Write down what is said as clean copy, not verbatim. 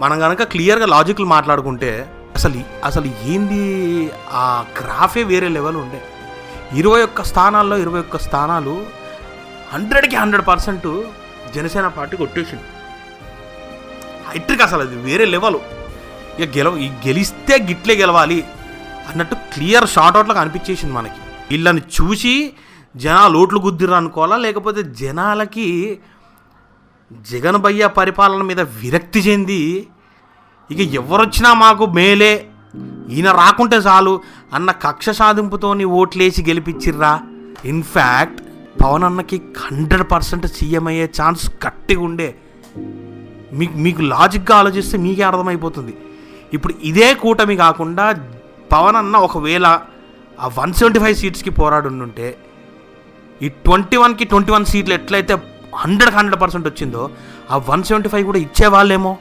మనం కనుక క్లియర్గా లాజిక్లు మాట్లాడుకుంటే అసలు ఏంది ఆ గ్రాఫే వేరే లెవెల్ ఉండే. 21 స్థానాల్లో 21 స్థానాలు 100కి 100% జనసేన పార్టీ కొట్టేసింది. హైట్రిక్ అసలు అది వేరే లెవెల్. ఇక గెలిస్తే గిట్లే గెలవాలి అన్నట్టు క్లియర్ షార్ట్అవుట్లోకి అనిపించేసింది మనకి. వీళ్ళని చూసి జనాలు ఓట్లు గుద్దిర్రు అనుకోవాలా, లేకపోతే జనాలకి జగన్ భయ్య పరిపాలన మీద విరక్తి చెంది ఇక ఎవరొచ్చినా మాకు మేలే, ఈయన రాకుంటే చాలు అన్న కక్ష సాధింపుతోని ఓట్లేసి గెలిపించిర్రా. ఇన్ఫ్యాక్ట్ పవన్ అన్నకి 100% సీఎం అయ్యే ఛాన్స్ గట్టిగా ఉండే. మీకు లాజిక్గా ఆలోచిస్తే మీకే అర్థమైపోతుంది. ఇప్పుడు ఇదే కూటమి కాకుండా పవన్ అన్న ఒకవేళ ఆ 175 సీట్స్కి పోరాడుంటే ఈ 21కి 21 సీట్లు ఎట్లయితే 100% వచ్చిందో ఆ 175 కూడా ఇచ్చేవాళ్ళేమో.